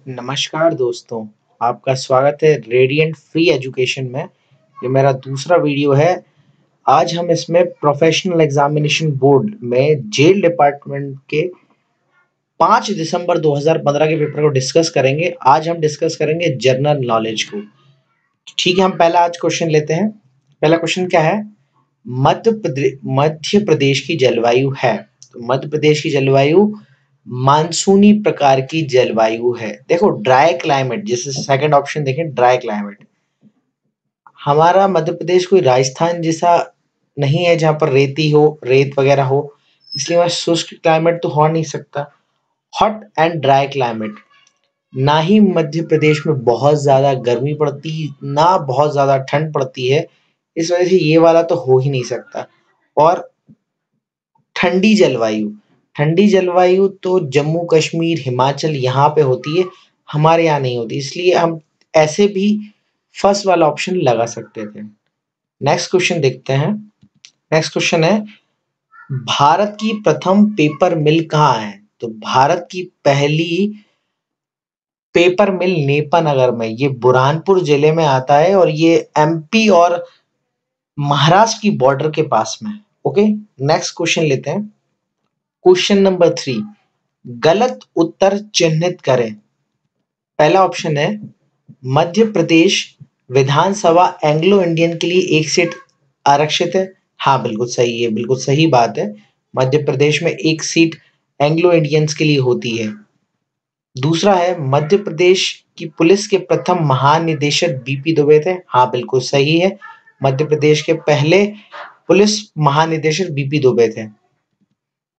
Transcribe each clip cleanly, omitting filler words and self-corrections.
नमस्कार दोस्तों, आपका स्वागत है रेडिएंट फ्री एजुकेशन में। ये मेरा दूसरा वीडियो है। आज हम इसमें प्रोफेशनल एग्जामिनेशन बोर्ड में जेल डिपार्टमेंट के 5 दिसंबर 2015 के पेपर को डिस्कस करेंगे। आज हम डिस्कस करेंगे जनरल नॉलेज को। ठीक है, हम पहला आज क्वेश्चन लेते हैं। पहला क्वेश्चन क्या है? मध्य प्रदेश की जलवायु है। तो मध्य प्रदेश की जलवायु मानसूनी प्रकार की जलवायु है। देखो ड्राई क्लाइमेट, जैसे सेकंड ऑप्शन देखें ड्राई क्लाइमेट। हमारा मध्य प्रदेश कोई राजस्थान जैसा नहीं है जहां पर रेती हो, रेत वगैरह हो, इसलिए वह शुष्क क्लाइमेट तो हो नहीं सकता। हॉट एंड ड्राई क्लाइमेट, ना ही मध्य प्रदेश में बहुत ज्यादा गर्मी पड़ती ना बहुत ज्यादा ठंड पड़ती है, इस वजह से ये वाला तो हो ही नहीं सकता। और ठंडी जलवायु, ठंडी जलवायु तो जम्मू कश्मीर हिमाचल यहाँ पे होती है, हमारे यहाँ नहीं होती, इसलिए हम ऐसे भी फर्स्ट वाला ऑप्शन लगा सकते थे। नेक्स्ट क्वेश्चन देखते हैं। नेक्स्ट क्वेश्चन है, भारत की प्रथम पेपर मिल कहाँ है? तो भारत की पहली पेपर मिल नेपानगर में, ये बुरहानपुर जिले में आता है और ये एमपी और महाराष्ट्र की बॉर्डर के पास में है। ओके, नेक्स्ट क्वेश्चन लेते हैं। क्वेश्चन नंबर 3, गलत उत्तर चिन्हित करें। पहला ऑप्शन है मध्य प्रदेश विधानसभा एंग्लो इंडियन के लिए एक सीट आरक्षित है। हाँ बिल्कुल सही है, बिल्कुल सही बात है। मध्य प्रदेश में एक सीट एंग्लो इंडियंस के लिए होती है। दूसरा है मध्य प्रदेश की पुलिस के प्रथम महानिदेशक बीपी दुबे थे। हाँ बिल्कुल सही है, मध्य प्रदेश के पहले पुलिस महानिदेशक बीपी दुबे थे।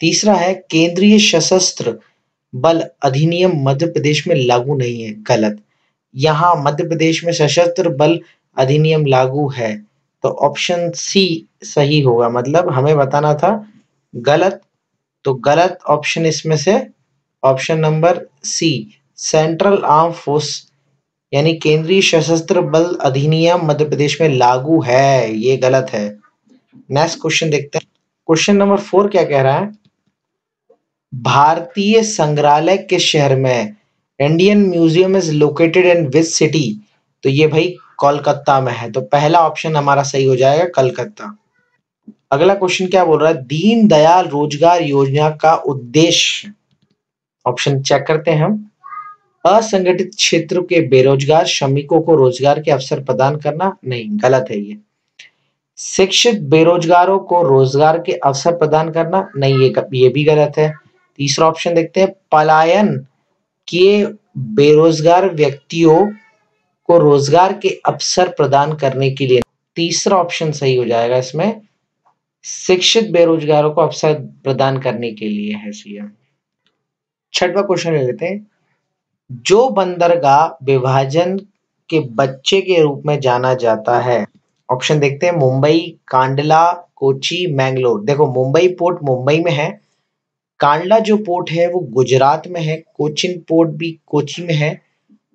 तीसरा है केंद्रीय सशस्त्र बल अधिनियम मध्य प्रदेश में लागू नहीं है। गलत, यहाँ मध्य प्रदेश में सशस्त्र बल अधिनियम लागू है, तो ऑप्शन सी सही होगा। मतलब हमें बताना था गलत, तो गलत ऑप्शन इसमें से option number C, central arm force यानी केंद्रीय सशस्त्र बल अधिनियम मध्य प्रदेश में लागू है, ये गलत है। नेक्स्ट क्वेश्चन देखते हैं। क्वेश्चन नंबर 4 क्या कह रहा है? भारतीय संग्रहालय किस शहर में है? Indian museum is located in which city? तो ये भाई कोलकाता में है, तो पहला ऑप्शन हमारा सही हो जाएगा, कलकत्ता। अगला क्वेश्चन क्या बोल रहा है? दीन दयाल रोजगार योजना का उद्देश्य, ऑप्शन चेक करते हैं हम। असंगठित क्षेत्र के बेरोजगार श्रमिकों को रोजगार के अवसर प्रदान करना, नहीं गलत है ये। शिक्षित बेरोजगारों को रोजगार के अवसर प्रदान करना, नहीं ये भी गलत है। तीसरा ऑप्शन देखते हैं, पलायन किए बेरोजगार व्यक्तियों को रोजगार के अवसर प्रदान करने के लिए, तीसरा ऑप्शन सही हो जाएगा इसमें, शिक्षित बेरोजगारों को अवसर प्रदान करने के लिए है सीएम। छठवां क्वेश्चन ले लेते हैं। जो बंदरगाह विभाजन के बच्चे के रूप में जाना जाता है, ऑप्शन देखते हैं, मुंबई, कांडला, कोची, मैंगलोर। देखो मुंबई पोर्ट मुंबई में है, कांडला जो पोर्ट है वो गुजरात में है, कोचिन पोर्ट भी कोची में है,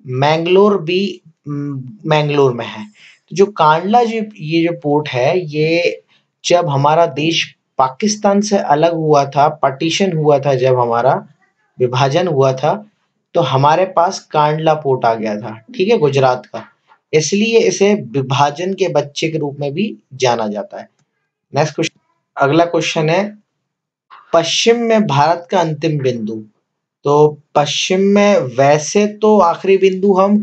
मैंगलोर भी मैंगलोर में है। तो जो कांडला जो ये जो पोर्ट है, ये जब हमारा देश पाकिस्तान से अलग हुआ था, पार्टीशन हुआ था, जब हमारा विभाजन हुआ था, तो हमारे पास कांडला पोर्ट आ गया था, ठीक है, गुजरात का, इसलिए इसे विभाजन के बच्चे के रूप में भी जाना जाता है। नेक्स्ट क्वेश्चन, अगला क्वेश्चन है, पश्चिम में भारत का अंतिम बिंदु। तो पश्चिम में वैसे तो आखिरी बिंदु हम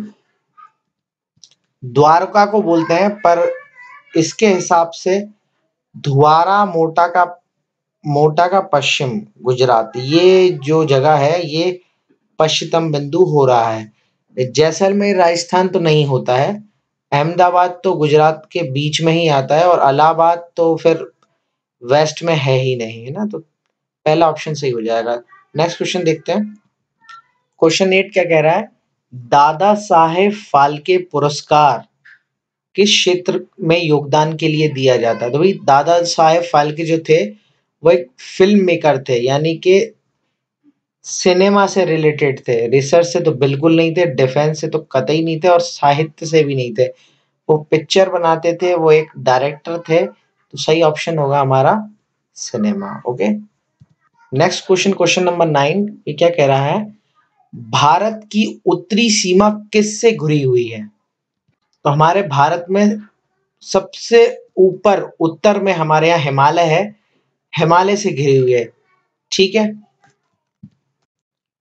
द्वारका को बोलते हैं, पर इसके हिसाब से धुआरा मोटा का पश्चिम गुजरात, ये जो जगह है ये पश्चिमतम बिंदु हो रहा है। जैसलमेर राजस्थान तो नहीं होता है, अहमदाबाद तो गुजरात के बीच में ही आता है, और इलाहाबाद तो फिर वेस्ट में है ही नहीं, है ना, तो पहला ऑप्शन सही हो जाएगा। नेक्स्ट क्वेश्चन देखते हैं। क्वेश्चन 8 क्या कह रहा है? दादा साहेब फाल्के पुरस्कार किस क्षेत्र में योगदान के लिए दिया जाता है? तो भाई दादा साहेब फाल्के जो थे वो एक फिल्म मेकर थे, यानी कि सिनेमा से रिलेटेड थे, रिसर्च से तो बिल्कुल नहीं थे, डिफेंस से तो कतई नहीं थे, और साहित्य से भी नहीं थे। वो पिक्चर बनाते थे, वो एक डायरेक्टर थे, तो सही ऑप्शन होगा हमारा cinema. Okay, next question, question number 9, ये क्या कह रहा है? भारत की उत्तरी सीमा किससे घिरी हुई है? तो हमारे भारत में सबसे ऊपर उत्तर में हमारे यहाँ हिमालय है, हिमालय से घिरी हुई है। ठीक है,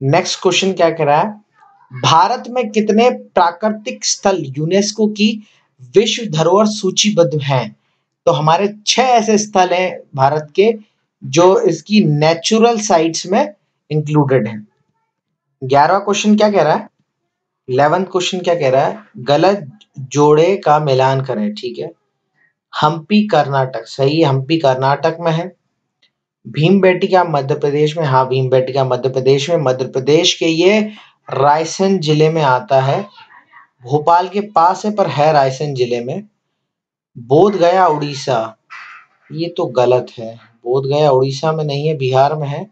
नेक्स्ट क्वेश्चन क्या कह रहा है? भारत में कितने प्राकृतिक स्थल यूनेस्को की विश्व धरोहर सूचीबद्ध हैं? तो हमारे 6 ऐसे स्थल हैं भारत के जो इसकी नेचुरल साइट्स में इंक्लूडेड हैं। 11वां क्वेश्चन क्या कह रहा है? 11th क्वेश्चन क्या कह रहा है? गलत जोड़े का मिलान करें। ठीक है, हम्पी कर्नाटक सही है, हम्पी कर्नाटक में है। भीमबेटका मध्य प्रदेश में, हाँ भीमबेटका मध्य प्रदेश में, मध्य प्रदेश के ये रायसेन जिले में आता है, भोपाल के पास है पर है रायसेन जिले में। बोध गया उड़ीसा, ये तो गलत है, बोध गया उड़ीसा में नहीं है, बिहार में है।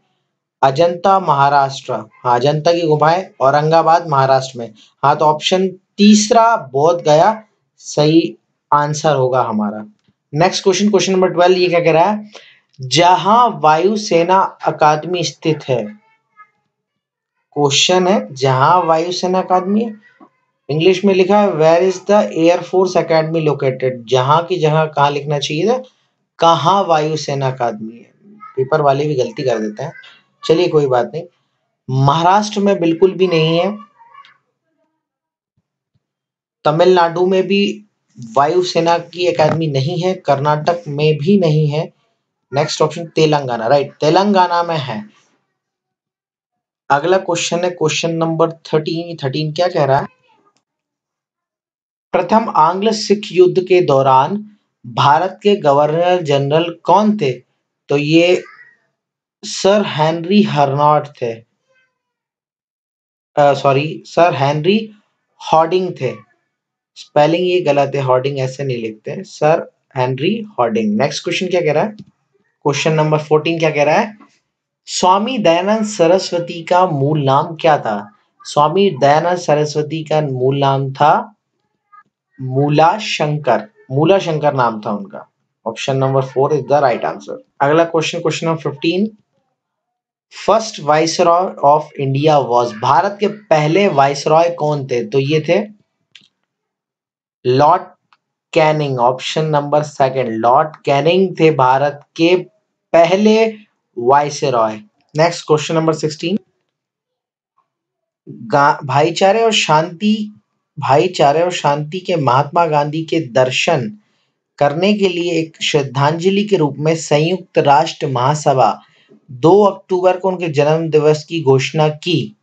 अजंता महाराष्ट्र, हाँ अजंता की गुफाएं औरंगाबाद महाराष्ट्र में। हाँ तो ऑप्शन तीसरा बोध गया सही आंसर होगा हमारा। नेक्स्ट क्वेश्चन, क्वेश्चन नंबर 12, ये क्या कह रहा है? जहां वायुसेना अकादमी स्थित है, क्वेश्चन है जहां वायुसेना अकादमी है, इंग्लिश में लिखा है where is the air force academy located. जहां की जगह कहाँ लिखना चाहिए था, कहाँ वायुसेना अकादमी है। पेपर वाले भी गलती कर देते हैं, चलिए कोई बात नहीं। महाराष्ट्र में बिल्कुल भी नहीं है, तमिलनाडु में भी वायुसेना की अकादमी नहीं है, कर्नाटक में भी नहीं है। Next option Telangana, right, Telangana में है। अगला क्वेश्चन है क्वेश्चन नंबर 13। 13 क्या कह रहा है? प्रथम आंग्ल सिख युद्ध के दौरान भारत के गवर्नर जनरल कौन थे? तो ये सर हेनरी हर्नॉट थे, सॉरी सर हेनरी हॉर्डिंग थे। स्पेलिंग ये गलत है, हॉर्डिंग ऐसे नहीं लिखते हैं, sir Henry Harding. Next question क्या कह रहा है? क्वेश्चन नंबर 14 क्या कह रहा है? स्वामी दयानंद सरस्वती का मूल नाम क्या था? स्वामी दयानंद सरस्वती का मूल नाम था मूलाशंकर, मूलाशंकर नाम था उनका। Option number 4 is the right answer. अगला question, question number 15, first viceroy of India was, Bharat के पहले वाइसरॉय कौन थे? तो ये थे Lord Canning. Option number 2 Lord Canning थे भारत के पहले वाइसरॉय। नेक्स्ट क्वेश्चन नंबर 16, भाईचारे और शांति के महात्मा गांधी के दर्शन करने के लिए एक श्रद्धांजलि के रूप में संयुक्त राष्ट्र महासभा 2 अक्टूबर को उनके जन्म दिवस की घोषणा की।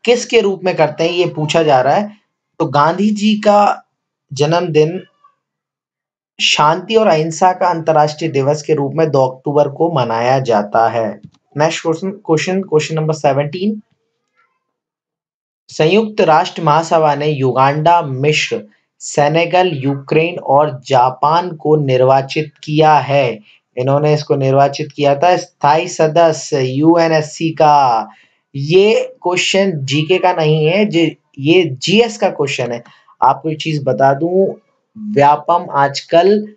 किसके रूप में करते हैं ये पूछा जा रहा है। तो गांधी जी का जन्मदिन शांति और अहिंसा का अंतर्राष्ट्रीय दिवस के रूप में 2 अक्टूबर को मनाया जाता है। नेक्स्ट क्वेश्चन नंबर 17, संयुक्त राष्ट्र महासभा ने युगांडा, मिस्र, सेनेगल, यूक्रेन और जापान को निर्वाचित किया है। इन्होंने इसको निर्वाचित किया था स्थायी सदस्य यूएनएससी का। ये क्वेश्चन जीके का नहीं है, ये जीएस का क्वेश्चन है। आपको एक चीज बता दूं, व्यापम आजकल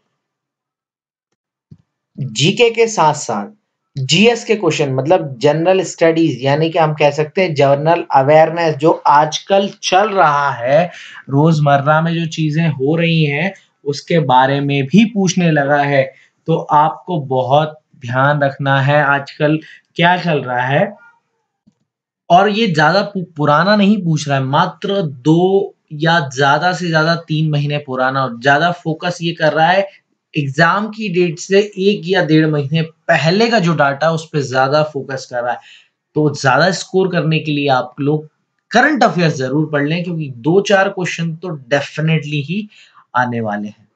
जीके के साथ साथ जीएस के क्वेश्चन, मतलब जनरल स्टडीज, यानी कि हम कह सकते हैं जनरल अवेयरनेस, जो आजकल चल रहा है, रोजमर्रा में जो चीजें हो रही हैं उसके बारे में भी पूछने लगा है। तो आपको बहुत ध्यान रखना है आजकल क्या चल रहा है। और ये ज्यादा पुराना नहीं पूछ रहा है, मात्र 2 या ज्यादा से ज्यादा 3 महीने पुराना, और ज्यादा फोकस ये कर रहा है एग्जाम की डेट से 1 या 1.5 महीने पहले का जो डाटा उस पर ज्यादा फोकस कर रहा है। तो ज्यादा स्कोर करने के लिए आप लोग करंट अफेयर्स जरूर पढ़ लें, क्योंकि 2-4 क्वेश्चन तो डेफिनेटली ही आने वाले हैं।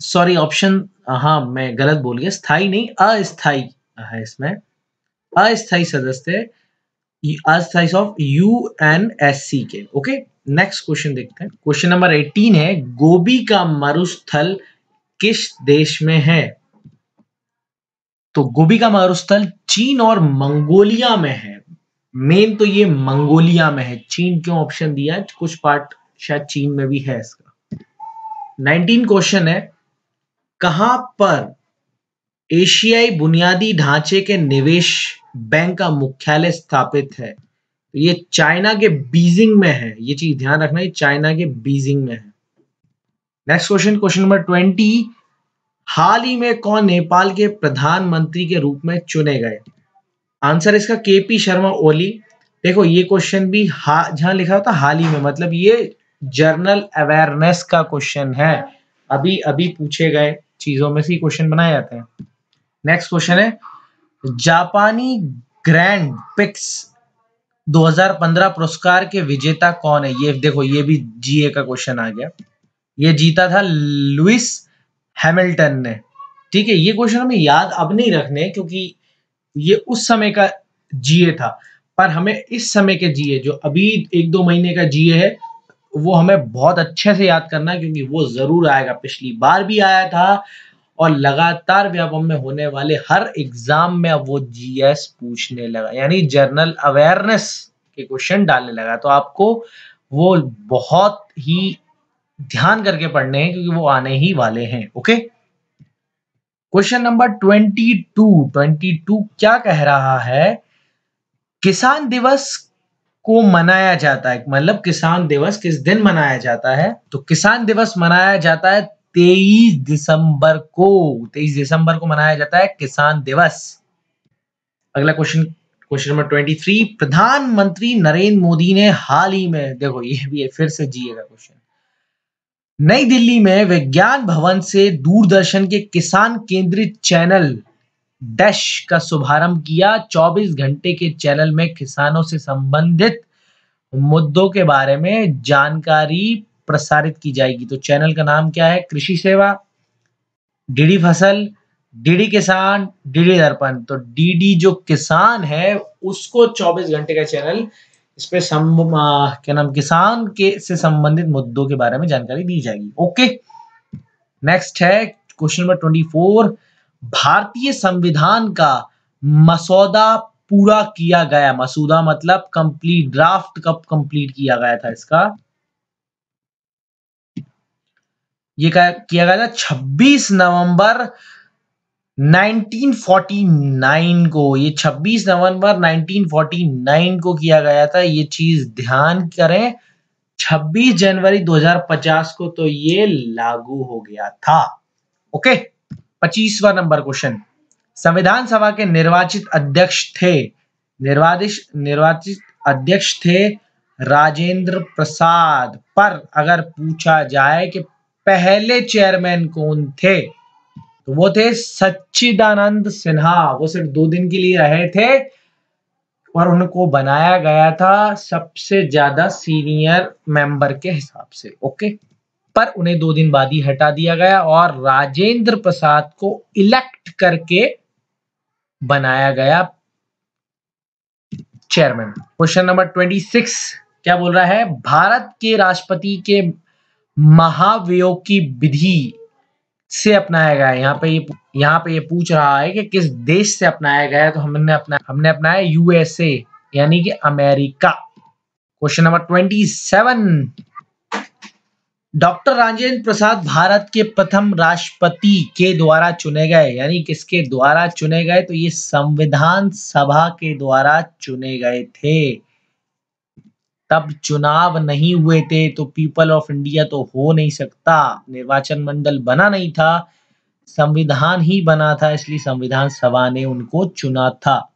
सॉरी ऑप्शन, हाँ मैं गलत बोल गया, स्थाई नहीं अस्थाई है इसमें, अस्थाई सदस्य अस्थाई ऑफ यूएनएससी के। ओके, नेक्स्ट क्वेश्चन देखते हैं। क्वेश्चन नंबर 18 है, गोबी का मरुस्थल किस देश में है? तो गोबी का मरुस्थल चीन और मंगोलिया में है। मेन तो ये मंगोलिया में है, चीन क्यों ऑप्शन दिया है, कुछ पार्ट शायद चीन में भी है इसका। 19 क्वेश्चन है, कहां पर एशियाई बुनियादी ढांचे के निवेश बैंक का मुख्यालय स्थापित है? तो ये चाइना के बीजिंग में है, ये चीज ध्यान रखना, ये चाइना के बीजिंग में है। नेक्स्ट क्वेश्चन, क्वेश्चन नंबर 20, हाल ही में कौन नेपाल के प्रधानमंत्री के रूप में चुने गए? आंसर इसका केपी शर्मा ओली। देखो ये क्वेश्चन भी जहां लिखा होता हाल ही में, मतलब ये जर्नल अवेयरनेस का क्वेश्चन है, अभी अभी पूछे गए चीजों में से क्वेश्चन बनाए जाते हैं। नेक्स्ट क्वेश्चन है, जापानी ग्रैंड पिक्स 2015 पुरस्कार के विजेता कौन है? ये देखो ये भी जीए का क्वेश्चन आ गया। ये जीता था लुइस हैमिल्टन ने। ठीक है, ये क्वेश्चन हमें याद अब नहीं रखने क्योंकि ये उस समय का जीए था, पर हमें इस समय के जीए जो अभी 1-2 महीने का जीए है वो हमें बहुत अच्छे से याद करना है क्योंकि वो जरूर आएगा, पिछली बार भी आया था और लगातार व्यापम में होने वाले हर एग्जाम में अब वो जीएस पूछने लगा, यानी जर्नल अवेयरनेस के क्वेश्चन डालने लगा। तो आपको वो बहुत ही ध्यान करके पढ़ने हैं क्योंकि वो आने ही वाले हैं। ओके, क्वेश्चन नंबर 22 क्या कह रहा है? किसान दिवस को मनाया जाता है, मतलब किसान दिवस किस दिन मनाया जाता है? तो किसान दिवस मनाया जाता है 23 दिसंबर को। 23 दिसंबर को मनाया जाता है किसान दिवस। अगला क्वेश्चन, क्वेश्चन नंबर 23, प्रधानमंत्री नरेंद्र मोदी ने हाल ही में, देखो ये भी है, फिर से जीएगा क्वेश्चन, नई दिल्ली में विज्ञान भवन से दूरदर्शन के किसान केंद्रित चैनल डैश का शुभारंभ किया। 24 घंटे के चैनल में किसानों से संबंधित मुद्दों के बारे में जानकारी प्रसारित की जाएगी। तो चैनल का नाम क्या है? कृषि सेवा, डीडी फसल, डीडी किसान, डीडी दर्पण। तो डीडी जो किसान है उसको 24 घंटे का चैनल, इस पे क्या नाम, किसान के से संबंधित मुद्दों के बारे में जानकारी दी जाएगी। ओके, नेक्स्ट है क्वेश्चन नंबर 24, भारतीय संविधान का मसौदा पूरा किया गया, मसूदा मतलब कंप्लीट, ड्राफ्ट कब कंप्लीट किया गया था इसका? ये किया गया था 26 नवंबर 1949 को। ये 26 नवंबर 1949 को किया गया था, ये चीज ध्यान करें। 26 जनवरी 2050 को तो ये लागू हो गया था। ओके, 25वां नंबर क्वेश्चन, संविधान सभा के निर्वाचित अध्यक्ष थे राजेंद्र प्रसाद, पर अगर पूछा जाए कि पहले चेयरमैन कौन थे तो वो थे सच्चिदानंद सिन्हा। वो सिर्फ 2 दिन के लिए रहे थे और उनको बनाया गया था सबसे ज्यादा सीनियर मेंबर के हिसाब से। ओके, पर उन्हें 2 दिन बाद ही हटा दिया गया और राजेंद्र प्रसाद को इलेक्ट करके बनाया गया चेयरमैन। क्वेश्चन नंबर 26 क्या बोल रहा है? भारत के राष्ट्रपति के महाभियोग की विधि से अपनाया गया है। यहाँ पे ये पूछ रहा है कि किस देश से अपनाया गया है, तो हमने अपनाया यूएसए, यानी कि America. Question number 27, doctor Rajendra Prasad Bharat के प्रथम राष्ट्रपति के द्वारा चुने गए, यानी किसके द्वारा चुने गए? तो ये संविधान सभा के द्वारा चुने गए थे। तब चुनाव नहीं हुए थे तो पीपल ऑफ इंडिया तो हो नहीं सकता, निर्वाचन मंडल बना नहीं था, संविधान ही बना था, इसलिए संविधान सभा ने उनको चुना था।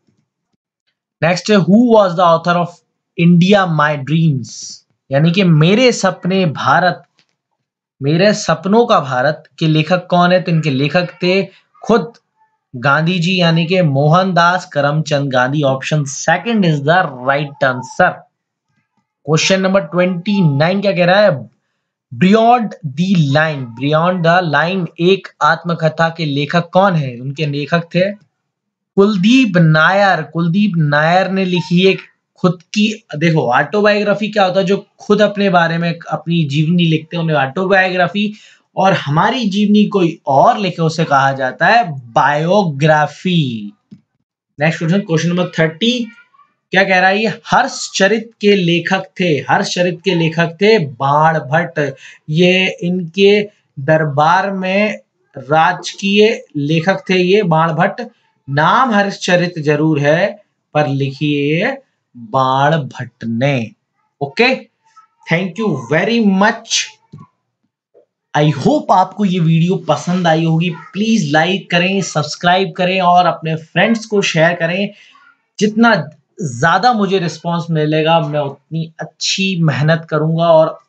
नेक्स्ट है, who was the author of India my dreams, यानी कि मेरे सपने भारत, मेरे सपनों का भारत के लेखक कौन है? तो इनके लेखक थे खुद गांधी जी, यानी कि Mohandas Karamchand Gandhi. Option second is the right answer. Question number 29 क्या कह रहा है? बियॉन्ड द लाइन एक आत्मकथा के लेखक कौन है? उनके लेखक थे कुलदीप नायर। कुलदीप नायर ने लिखी एक खुद की, देखो ऑटोबायोग्राफी क्या होता है? जो खुद अपने बारे में अपनी जीवनी लिखते हैं उन्हें ऑटोबायोग्राफी, और हमारी जीवनी कोई और लिखे उसे कहा जाता है biography. Next question, question number 30 क्या कह रहा है? ये हर्षचरित के लेखक थे, हर्षचरित के लेखक थे बाण भट्ट। ये इनके दरबार में राजकीय लेखक थे ये बाण भट्ट। नाम हर्षचरित जरूर है पर लिखिए बाणभट्ट ने। Okay, thank you very much. I hope आपको ये वीडियो पसंद आई होगी। प्लीज लाइक करें, सब्सक्राइब करें और अपने फ्रेंड्स को शेयर करें। जितना ज्यादा मुझे रिस्पांस मिलेगा मैं उतनी अच्छी मेहनत करूंगा और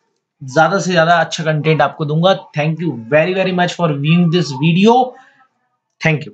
ज्यादा से ज्यादा अच्छा कंटेंट आपको दूंगा। Thank you very very much for viewing this video. Thank you.